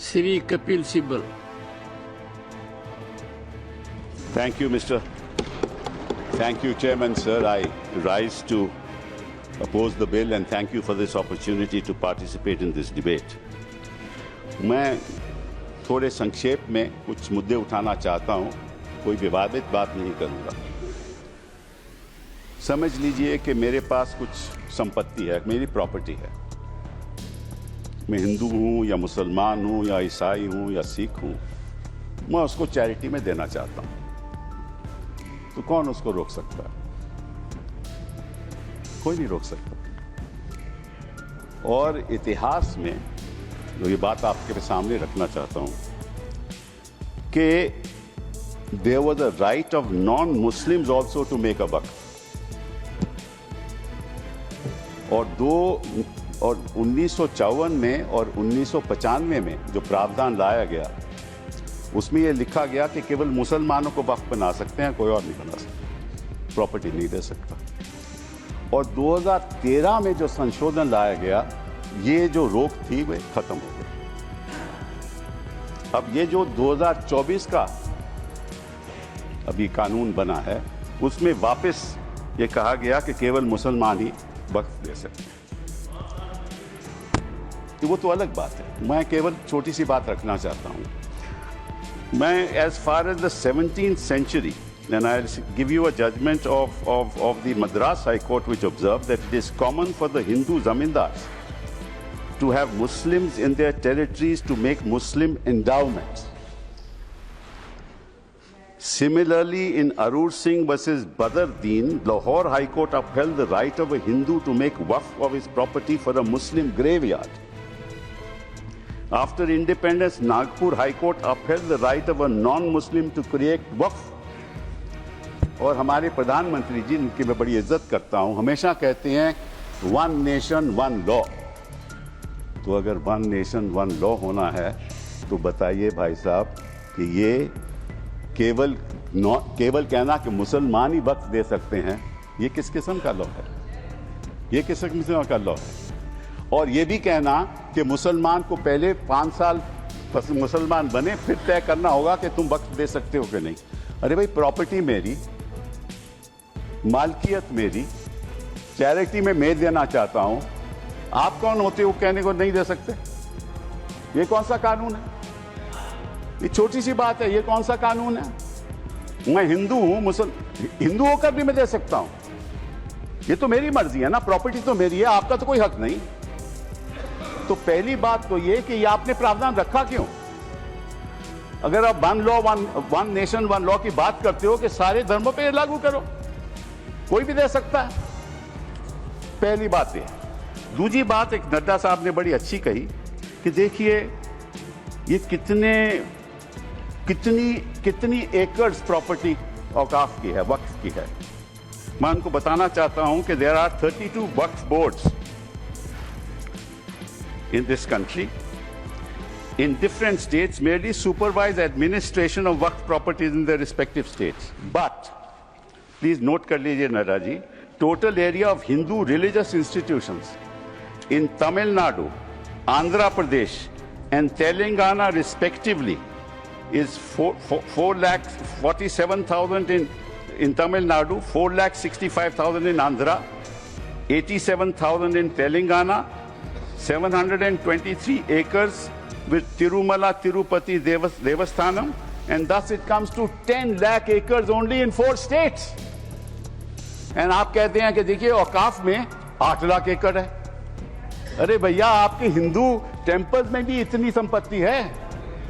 Sri Kapil Sibal. Thank you, Thank you, Chairman, sir. I rise to oppose the bill and thank you for this opportunity to participate in this debate. मैं थोड़े संक्षेप में कुछ मुद्दे उठाना चाहता हूं, कोई विवादित बात नहीं करूंगा। समझ लीजिए कि मेरे पास कुछ संपत्ति है, मेरी प्रॉपर्टी है। मैं हिंदू हूं या मुसलमान हूं या ईसाई हूं या सिख हूं, मैं उसको चैरिटी में देना चाहता हूं, तो कौन उसको रोक सकता है? कोई नहीं रोक सकता। और इतिहास में तो ये बात आपके सामने रखना चाहता हूं कि there was a right of non Muslims also to make a waqf. और 1954 में और 1995 में जो प्रावधान लाया गया, उसमें यह लिखा गया कि केवल मुसलमानों को वक्फ बना सकते हैं, कोई और नहीं बना सकता, प्रॉपर्टी नहीं दे सकता। और 2013 में जो संशोधन लाया गया, ये जो रोक थी वह खत्म हो गई। अब ये जो 2024 का अभी कानून बना है, उसमें वापस ये कहा गया कि केवल मुसलमान ही वक्फ दे सकते हैं। तो वो तो अलग बात है। मैं केवल छोटी सी बात रखना चाहता हूं। मैं as far as the 17th century, and I'll give you a judgment of the Madras High Court, which observed that it is common for the Hindu zamindars to have Muslims in their territories to make Muslim endowments. Similarly, in Arur Singh versus Badr Deen, Lahore High Court upheld the right of a Hindu to make waqf of his property for a Muslim graveyard. After independence, Nagpur High Court upheld the right of a non-Muslim to create waqf. और हमारे प्रधानमंत्री जी, इनकी मैं बड़ी इज्जत करता हूं, हमेशा कहते हैं वन नेशन वन लॉ। तो अगर वन नेशन वन लॉ होना है, तो बताइए भाई साहब कि ये केवल कहना कि मुसलमान ही वक्फ दे सकते हैं, ये किस किस्म का लॉ है? ये किस किस्म का लॉ है? और ये भी कहना कि मुसलमान को पहले 5 साल मुसलमान बने, फिर तय करना होगा कि तुम वक्फ दे सकते हो कि नहीं। अरे भाई, प्रॉपर्टी मेरी, मालकियत मेरी, चैरिटी में मैं देना चाहता हूं, आप कौन होते हो कहने को नहीं दे सकते? ये कौन सा कानून है? ये छोटी सी बात है, ये कौन सा कानून है? मैं हिंदू हूं, हिंदू होकर भी मैं दे सकता हूं। ये तो मेरी मर्जी है ना, प्रॉपर्टी तो मेरी है, आपका तो कोई हक नहीं। तो पहली बात तो ये कि ये आपने प्रावधान रखा क्यों? अगर आप वन नेशन वन लॉ की बात करते हो कि सारे धर्मों पे लागू करो, कोई भी दे सकता है। पहली बात ये। दूसरी बात, एक नड्डा साहब ने बड़ी अच्छी कही कि देखिए ये कितनी एकर्स प्रॉपर्टी औकाफ की है, वक्फ की है। मैं उनको बताना चाहता हूं कि there are 32 Waqf boards in this country in different states merely supervise administration of waqf properties in their respective states. But please note kar lijiye Nada ji, total area of Hindu religious institutions in Tamil Nadu, Andhra Pradesh and Telangana respectively is 4,47,000 in Tamil Nadu, 4,65,000 in Andhra, 87,000 in Telangana, 723 acres with Tirumala Tirupati Devasthanam, and thus it comes to 10 lakh acres only in 4 states. And आप कहते हैं कि देखिए औकाफ में 8 लाख एकड़ है। अरे भैया, आपके हिंदू टेम्पल्स में भी इतनी संपत्ति है,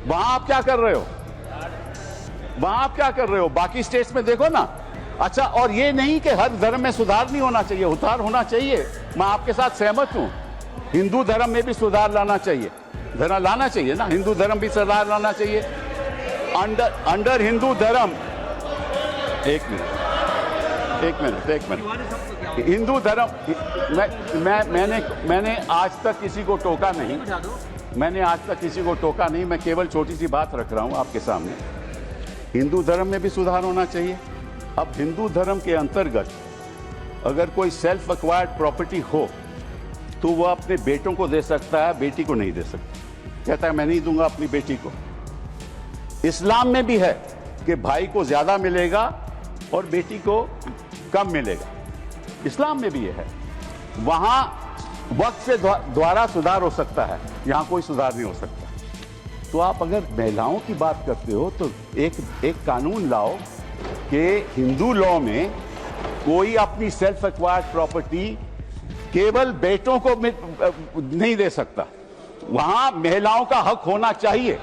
वहां आप क्या कर रहे हो? बाकी स्टेट्स में देखो ना। अच्छा, और ये नहीं कि हर धर्म में सुधार नहीं होना चाहिए, उतार होना चाहिए। मैं आपके साथ सहमत हूं, हिंदू धर्म में भी सुधार लाना चाहिए, लाना चाहिए ना, हिंदू धर्म भी सुधार लाना चाहिए। अंडर हिंदू धर्म, एक मिनट, हिंदू धर्म, मैंने आज तक किसी को टोका नहीं, मैं केवल छोटी सी बात रख रहा हूं आपके सामने। हिंदू धर्म में भी सुधार होना चाहिए। अब हिंदू धर्म के अंतर्गत अगर कोई सेल्फ एक्वायर्ड प्रॉपर्टी हो, तो वो अपने बेटों को दे सकता है, बेटी को नहीं दे सकता। कहता है मैं नहीं दूंगा अपनी बेटी को। इस्लाम में भी है कि भाई को ज्यादा मिलेगा और बेटी को कम मिलेगा, इस्लाम में भी ये है। वहां वक्त से द्वारा सुधार हो सकता है, यहां कोई सुधार नहीं हो सकता। तो आप अगर महिलाओं की बात करते हो तो एक कानून लाओ कि हिंदू लॉ में कोई अपनी सेल्फ एक्वायर्ड प्रॉपर्टी केवल बेटों को नहीं दे सकता, वहां महिलाओं का हक होना चाहिए।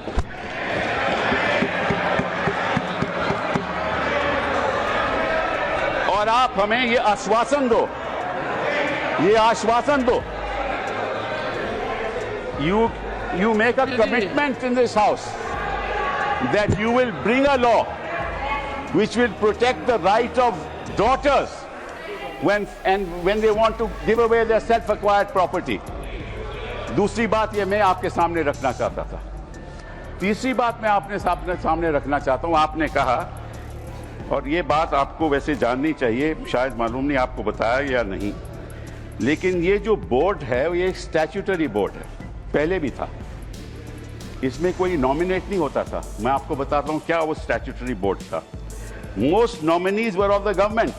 और आप हमें ये आश्वासन दो, you make a commitment in this house that you will bring a law which will protect the right of daughters when they want to give away their self acquired property. दूसरी बात ये मैं आपके सामने रखना चाहता था। तीसरी बात मैं आपने सामने रखना चाहता हूं। आपने कहा, और ये बात आपको वैसे जाननी चाहिए, शायद मालूम नहीं आपको बताया या नहीं, लेकिन ये जो बोर्ड है ये एक स्टैट्यूटरी बोर्ड है, पहले भी था। इसमें कोई नॉमिनेट नहीं होता था। मैं आपको बताता हूं क्या वो स्टैट्यूटरी बोर्ड था। Most nominees were of the government,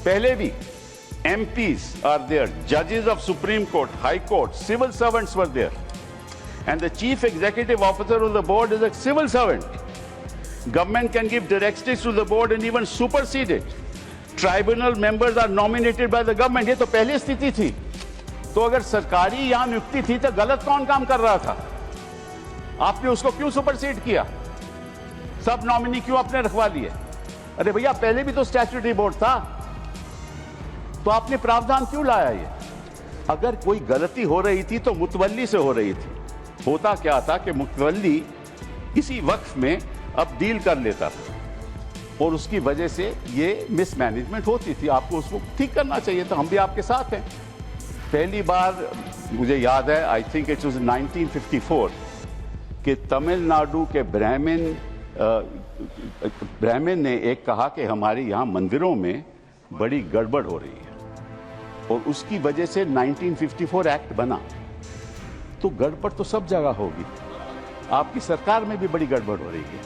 पहले भी। MPs are there, judges of Supreme Court, High Court, civil servants were there, and the chief executive officer of the board is a civil servant. Government can give directives to the board and even supersede it. Tribunal members are nominated by the government. ये तो पहले स्थिति थी। तो अगर सरकारी यहाँ नियुक्ति थी तो गलत कौन काम कर रहा था? आपने उसको क्यों सुपरसीड किया? सब नॉमिनी क्यों आपने रखवा लिए? अरे भैया पहले भी तो स्टैट्यूटरी बोर्ड था, तो आपने प्रावधान क्यों लाया? ये अगर कोई गलती हो रही थी तो मुतवल्ली से हो रही थी। होता क्या था कि मुतवल्ली इसी वक्त में अब डील कर लेता था और उसकी वजह से ये मिसमैनेजमेंट होती थी। आपको उसको ठीक करना चाहिए था। हम भी आपके साथ हैं। पहली बार मुझे याद है, आई थिंक इट वाज 1954, कि तमिलनाडु के ब्राह्मण ने एक कहा कि हमारे यहाँ मंदिरों में बड़ी गड़बड़ हो रही है, और उसकी वजह से 1954 एक्ट बना। तो गड़बड़ तो सब जगह होगी, आपकी सरकार में भी बड़ी गड़बड़ हो रही है,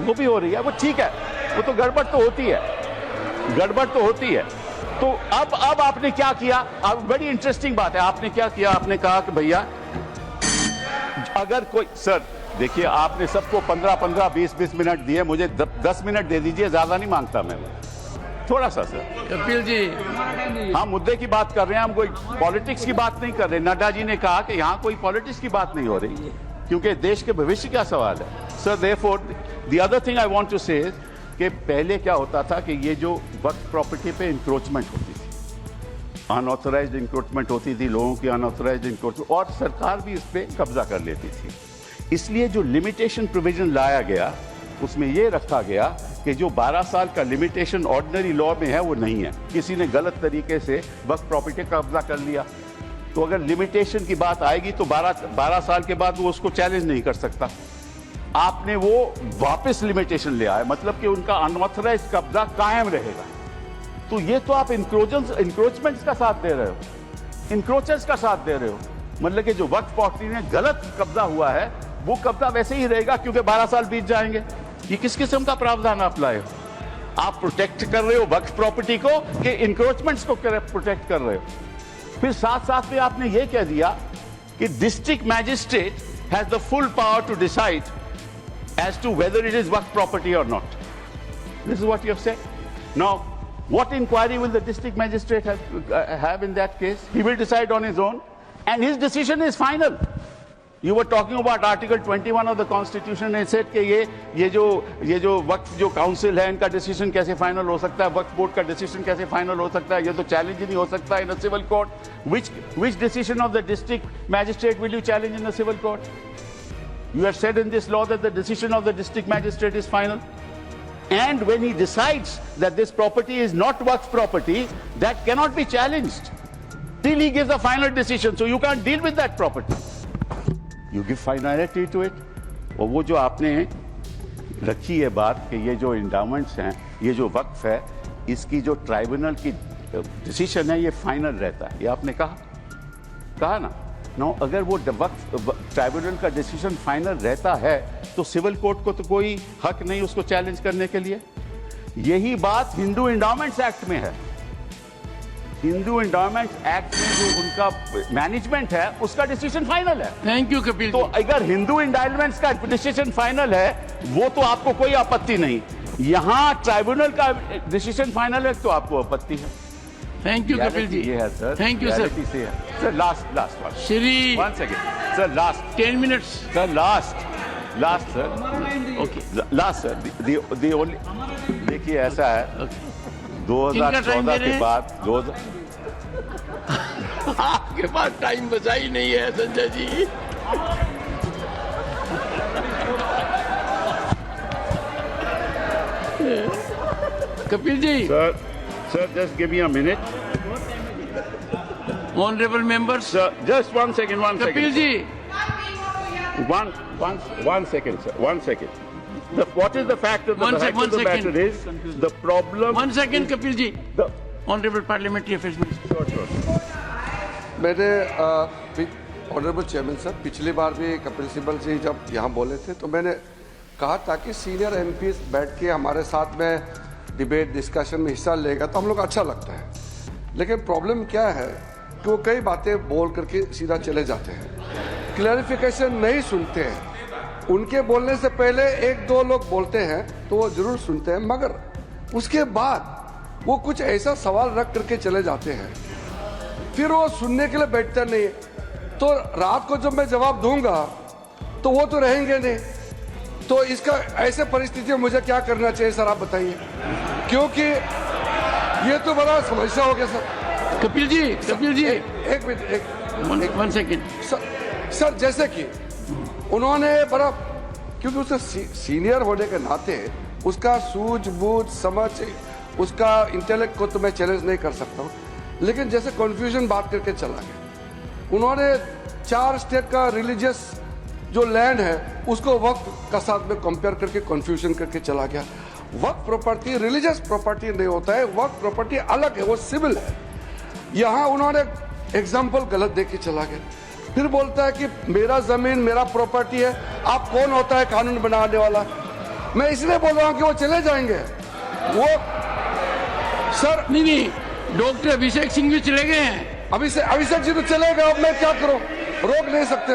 वो भी हो रही है, वो ठीक है, वो तो गड़बड़ तो होती है, गड़बड़ तो होती है। तो अब आपने क्या किया? अब बड़ी इंटरेस्टिंग बात है, आपने क्या किया? आपने कहा कि भैया अगर कोई, सर देखिए आपने सबको 15-15, 20-20 मिनट दिए, मुझे 10 मिनट दे दीजिए, ज्यादा नहीं मांगता मैं, थोड़ा सा। सर कपिल जी, हम मुद्दे की बात कर रहे हैं, हम कोई पॉलिटिक्स की बात नहीं कर रहे। नड्डा जी ने कहा कि यहाँ कोई पॉलिटिक्स की बात नहीं हो रही, क्योंकि देश के भविष्य का सवाल है। Sir therefore the other thing I want to say कि पहले क्या होता था कि ये जो वक्त प्रॉपर्टी पे इंक्रोचमेंट होती थी, अनऑथराइज्ड इंक्रोचमेंट होती थी, लोगों की अनऑथराइज्ड इंक्रोचमेंट, और सरकार भी इस पे कब्जा कर लेती थी। इसलिए जो लिमिटेशन प्रोविजन लाया गया उसमें ये रखा गया कि जो 12 साल का लिमिटेशन ऑर्डिनरी लॉ में है वो नहीं है। किसी ने गलत तरीके से वक्त प्रॉपर्टी का कब्जा कर लिया तो अगर लिमिटेशन की बात आएगी तो 12 साल के बाद वो उसको चैलेंज नहीं कर सकता। आपने वो वापस लिमिटेशन ले आए, मतलब कि उनका अनऑथराइज्ड कब्जा कायम रहेगा। तो ये तो आप इंक्रोचमेंट्स का साथ दे रहे हो, इंक्रोचर्स का साथ दे रहे हो। मतलब कि जो वक्त प्रॉपर्टी में गलत कब्जा हुआ है वो कब्जा वैसे ही रहेगा, क्योंकि 12 साल बीत जाएंगे। ये किस किस्म का प्रावधान आप लाए हो? आप प्रोटेक्ट कर रहे हो वक्त प्रॉपर्टी को कि इंक्रोचमेंट्स को प्रोटेक्ट कर रहे हो? फिर साथ साथ में आपने ये कह दिया कि district magistrate has the full power to decide as to whether it is Waqf property or not. This is what you have said. Now what inquiry will the district magistrate have in that case? He will decide on his own and his decision is final. You were talking about Article 21 of the Constitution and said कि ये जो वक्फ जो council है इनका decision कैसे final हो सकता है, वक्फ बोर्ड का डिसीजन कैसे फाइनल हो सकता है, ये तो चैलेंज ही नहीं हो सकता in a civil court. Which decision of the district magistrate will you challenge in the civil court? You have said in this law that the decision of the district magistrate is final. And when he decides that this property is not waqf property, that cannot be challenged till he gives a final decision. So you can't deal with that property. You give finality to it. और वो जो आपने रखी है बात कि ये जो इंडाउमेंट्स हैं, ये जो वक्फ है, इसकी जो ट्राइब्यूनल की डिसीजन है ये फाइनल रहता है, ये आपने कहा ना। नो, अगर वो वक्त ट्राइब्यूनल का डिसीजन फाइनल रहता है तो सिविल कोर्ट को तो कोई हक नहीं उसको चैलेंज करने के लिए। यही बात हिंदू एंडाउमेंट्स एक्ट में है। हिंदू एंडाउमेंट्स एक्ट में जो उनका मैनेजमेंट है उसका डिसीजन फाइनल है। Thank you Kapil. तो अगर हिंदू एंडाउमेंट्स का डिसीजन फाइनल है वो तो आपको कोई आपत्ति नहीं, यहां ट्राइब्यूनल का डिसीजन फाइनल है तो आपको आपत्ति है। Thank you Kapil ji. ये है sir. Thank you sir. Sir last Shri 1 second sir, last 10 minutes sir, last sir, okay last sir, the only, देखिए ऐसा है 2014 के बाद आपके पास टाइम बचा ही नहीं है Sanjay ji. Kapil ji. Sir just give me a minute. Honourable members. Sir just 1 second Kapil ji. one second, sir. 1 second. What is the fact of the matter is the problem. 1 second, Kapil ji. The Honorable Parliamentary Affairs Minister. Sure. मैंने honourable chairman sir, पिछली बार भी कपिल सिब्बल जी जब यहाँ बोले थे तो मैंने कहा था कि सीनियर एमपी बैठ के हमारे साथ में डिबेट डिस्कशन में हिस्सा लेगा तो हम लोग अच्छा लगता है, लेकिन प्रॉब्लम क्या है कि वो कई बातें बोल करके सीधा चले जाते हैं, क्लैरिफिकेशन नहीं सुनते हैं। उनके बोलने से पहले 1-2 लोग बोलते हैं तो वो जरूर सुनते हैं, मगर उसके बाद वो कुछ ऐसा सवाल रख करके चले जाते हैं, फिर वो सुनने के लिए बैठते नहीं। तो रात को जब मैं जवाब दूंगा तो वो तो रहेंगे नहीं। तो इसका ऐसे परिस्थिति में मुझे क्या करना चाहिए सर, आप बताइए, क्योंकि ये तो बड़ा समस्या हो गया सर। कपिल जी एक मिनट, 1 सेकेंड सर, जैसे कि उन्होंने बड़ा, क्योंकि उससे सीनियर होने के नाते उसका सूझबूझ समझ, उसका इंटेलेक्ट को तो मैं चैलेंज नहीं कर सकता हूँ, लेकिन जैसे कन्फ्यूजन बात करके चला गया। उन्होंने 4 स्टेट का रिलीजियस जो लैंड है उसको वक्त का साथ में कंपेयर करके कन्फ्यूजन करके चला गया। वक्त प्रॉपर्टी रिलीजियस प्रॉपर्टी नहीं होता है, वक्त प्रॉपर्टी अलग है, वो सिविल है। यहाँ उन्होंने एग्जाम्पल गलत दे के चला गया, फिर बोलता है कि मेरा जमीन मेरा प्रॉपर्टी है। आप कौन होता है कानून बनाने वाला? मैं इसलिए बोल रहा हूँ कि वो चले जाएंगे। वो सर नहीं, डॉक्टर अभिषेक सिंह भी चले गए हैं। अभिषेक जी तो चले गए, अब मैं क्या करूं, रोक नहीं सकते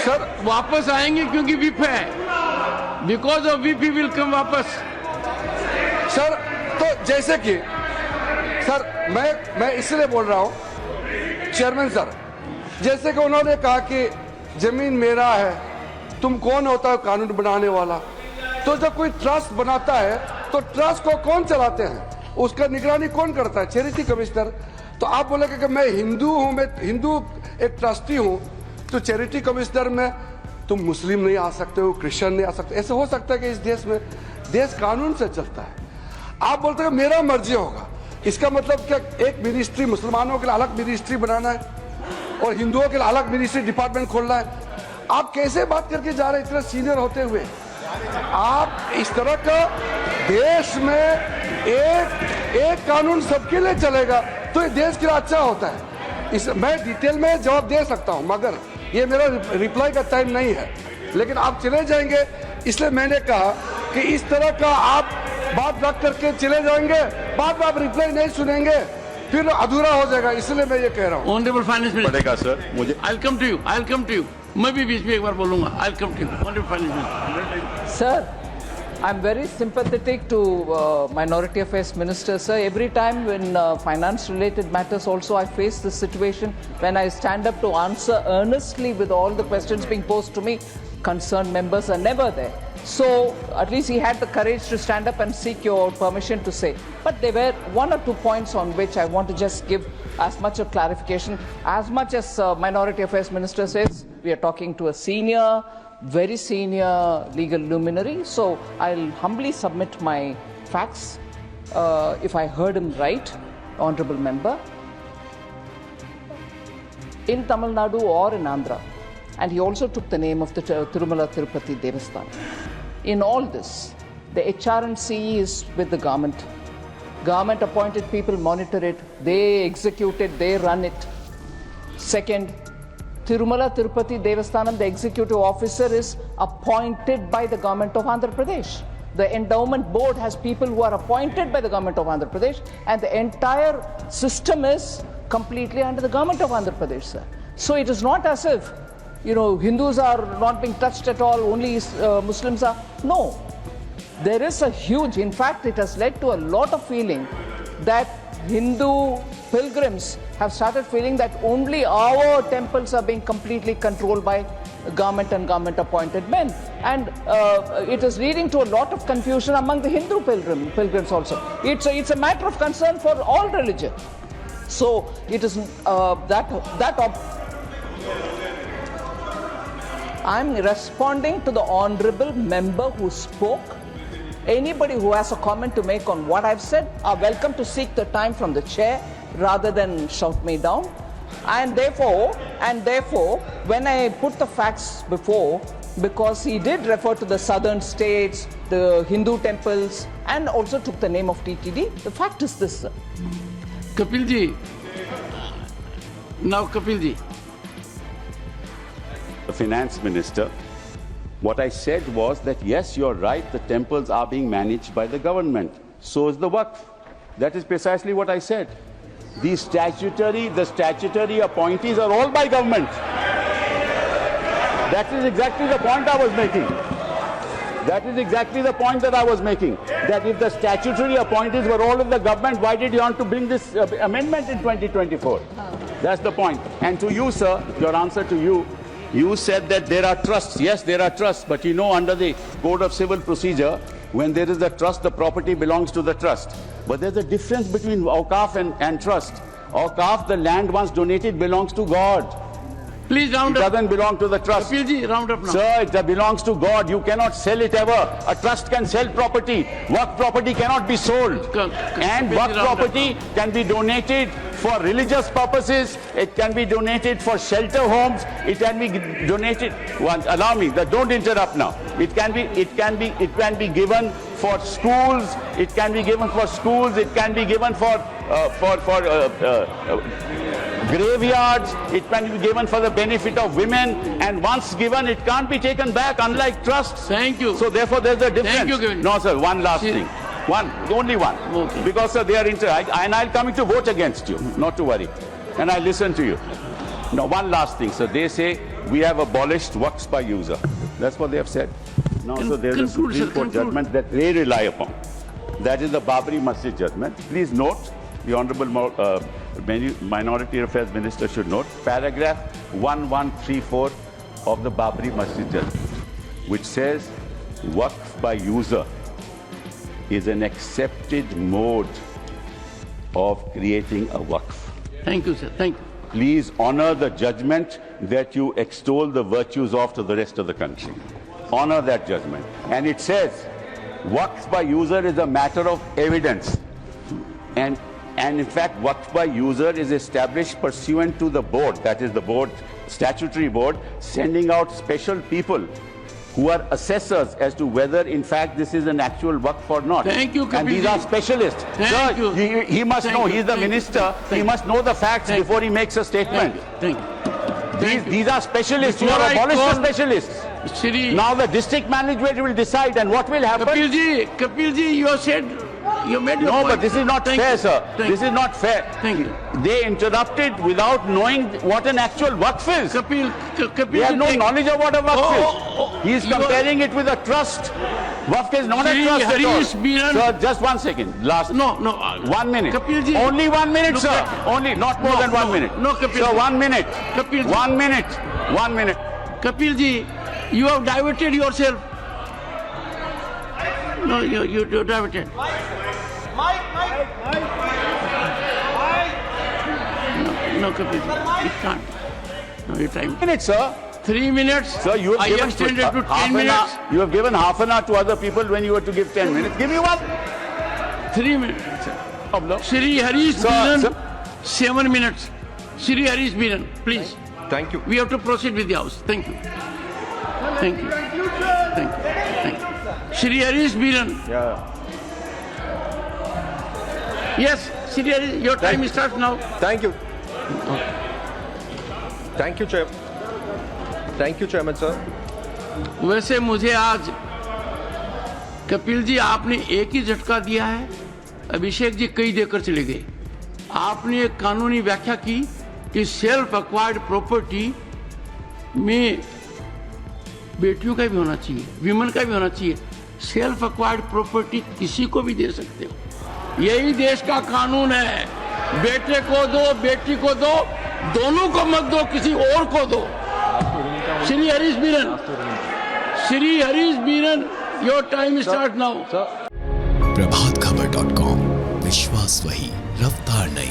सर। वापस आएंगे क्योंकि विप है, because of whip will come वापस सर। तो जैसे कि सर मैं इसलिए बोल रहा हूं चेयरमैन सर, जैसे कि उन्होंने कहा कि जमीन मेरा है, तुम कौन होता है कानून बनाने वाला? तो जब कोई ट्रस्ट बनाता है तो ट्रस्ट को कौन चलाते हैं, उसका निगरानी कौन करता है? Charity commissioner. तो आप बोलेंगे कि मैं हिंदू हूं, मैं हिंदू एक ट्रस्टी हूं, तो चैरिटी कमिश्नर में तुम मुस्लिम नहीं आ सकते हो, क्रिश्चियन नहीं आ सकते। ऐसे हो सकता है कि इस देश में देश कानून से चलता है। आप बोलते हैं मेरा मर्जी होगा, इसका मतलब क्या एक मिनिस्ट्री मुसलमानों के लिए अलग मिनिस्ट्री बनाना है और हिंदुओं के लिए अलग मिनिस्ट्री डिपार्टमेंट खोलना है? आप कैसे बात करके जा रहे हैं इतने सीनियर होते हुए? आप इस तरह का देश में एक कानून सबके लिए चलेगा तो ये देश के लिए अच्छा होता है। मैं डिटेल में जवाब दे सकता हूं, मगर ये मेरा रिप्लाई का टाइम नहीं है। लेकिन आप चले जाएंगे, इसलिए मैंने कहा कि इस तरह का आप बात रख करके चले जाएंगे, बाद में आप रिप्लाई नहीं सुनेंगे, फिर अधूरा हो जाएगा। इसलिए मैं ये कह रहा हूँ। ऑनरेबल फाइनेंस मिनिस्टर पड़ेगा सर मुझे। I will come to you. मैं भी बीच में एक बार बोलूंगा। I will come to you honourable finance minister. Sir, I'm very sympathetic to Minority Affairs Minister, sir. Every time when finance-related matters also, I face this situation when I stand up to answer earnestly with all the questions being posed to me, concerned members are never there. So at least he had the courage to stand up and seek your permission to say. But there were 1 or 2 points on which I want to just give as much of clarification. As much as Minority Affairs Minister says, we are talking to a senior, very senior legal luminary. So I'll humbly submit my facts. If I heard him right, Honorable Member, in Tamil Nadu or in Andhra, and he also took the name of the Tirumala Tirupati Devasthanam. In all this, the HR&CE is with the government. Government appointed people monitor it, they execute it, they run it. Second, Tirumala Tirupati Devasthanam, the executive officer, is appointed by the government of Andhra Pradesh. The endowment board has people who are appointed by the government of Andhra Pradesh, and the entire system is completely under the government of Andhra Pradesh, sir. So it is not as if, Hindus are not being touched at all, only Muslims are. No. There is a huge, in fact, it has led to a lot of feeling that Hindu pilgrims have started feeling that only our temples are being completely controlled by government and government appointed men. And it is leading to a lot of confusion among the Hindu pilgrims also. It's a matter of concern for all religion. So it is I'm responding to the honorable member who spoke. Anybody who has a comment to make on what I've said are welcome to seek the time from the chair rather than shout me down. And therefore, when I put the facts before, because he did refer to the southern states, the Hindu temples, and also took the name of TTD, the fact is this, sir. Kapilji. Now, Kapilji. The finance minister, what I said was that yes, you're right, the temples are being managed by the government. So is the Waqf. That is precisely what I said. The statutory appointees are all by government. That is exactly the point I was making. That is exactly the point that I was making. That if the statutory appointees were all of the government, why did you want to bring this amendment in 2024? That's the point. And to you, sir, your answer to you, you said that there are trusts. Yes, there are trusts. But under the Code of Civil Procedure, when there is a trust, the property belongs to the trust. But there's a difference between Awqaf and trust. Awqaf, the land once donated, belongs to God. Please round up. It up. doesn't belong to the trust. Kapilji, round up now. Sir, it belongs to God. You cannot sell it ever. A trust can sell property. Waqf property cannot be sold. And Waqf property can be donated for religious purposes. It can be donated for shelter homes. It can be donated. Allow me. Don't interrupt now. It can be given for schools. It can be given for schools. It can be given for graveyards. It can be given for the benefit of women, and once given, it can't be taken back, unlike trusts. Thank you. So therefore, there's a difference. Thank you, Kevin. No, sir, one last thing. Only one. Okay. Because, sir, they are and I'll come to vote against you, not to worry. And I'll listen to you. Now, one last thing, sir. They say we have abolished Waqfs by user. That's what they have said. Now, so there's a Supreme Court judgment that they rely upon. That is the Babri Masjid judgment. Please note, the Honorable Minority Affairs Minister should note, paragraph 1134 of the Babri Masjid judgment, which says Waqf by user is an accepted mode of creating a Waqf. Thank you, sir. Thank you. Please honor the judgment that you extol the virtues of to the rest of the country. Honor that judgment. And it says Waqf by user is a matter of evidence. And in fact, Waqf by user is established pursuant to the board, that is the board, statutory board, sending out special people who are assessors as to whether, in fact, this is an actual Waqf or not. Thank you, Kapilji. And these are specialists. Thank you. He must know. He's the minister. He must know the facts before he makes a statement. Thank you. These are specialists. You have abolished the specialists. Shri, now the district management will decide, and what will happen? Kapilji, you said, you made your point. No, but this is not fair, sir. This is not fair. Thank you. They interrupted without knowing what an actual Waqf is. Kapilji, they have no knowledge of what a Waqf is. He is comparing it with a trust. Waqf is not a trust at all. Sir, just 1 second. Last. No. 1 minute. Kapilji. Only 1 minute, sir. Only, not more than 1 minute. No, Kapilji. Sir, 1 minute. Kapilji. 1 minute. 1 minute. Kapilji, you have diverted yourself. No, you diverted. No, Kapilji, it can't. No, your time. 1 minute, sir. 3 minutes. Sir, you have given extended to 10 minutes. You have given half an hour to other people when you were to give 10 minutes. Give me 1. 3 minutes. Shri Harish Biran, 7 minutes. Shri Harish Biran, please. Thank you. We have to proceed with the House. Thank you. Thank you. Thank you. Thank you. Shri Harish Biran. Yeah. Yes, Shri Harish, your time starts now. Thank you. Thank you chairman sir. वैसे मुझे आज कपिल जी आपने एक ही झटका दिया है, अभिषेक जी कई देकर चले गए। आपने एक कानूनी व्याख्या की कि सेल्फ एक्वायर्ड प्रॉपर्टी में बेटियों का भी होना चाहिए, विमेन का भी होना चाहिए। सेल्फ एक्वायर्ड प्रॉपर्टी किसी को भी दे सकते हो, यही देश का कानून है। बेटे को दो, बेटी को दो, दोनों को मत दो, किसी और को दो। Shri Harish Biran, your time start now. Prabhat खबर.com, विश्वास वही, रफ्तार नहीं।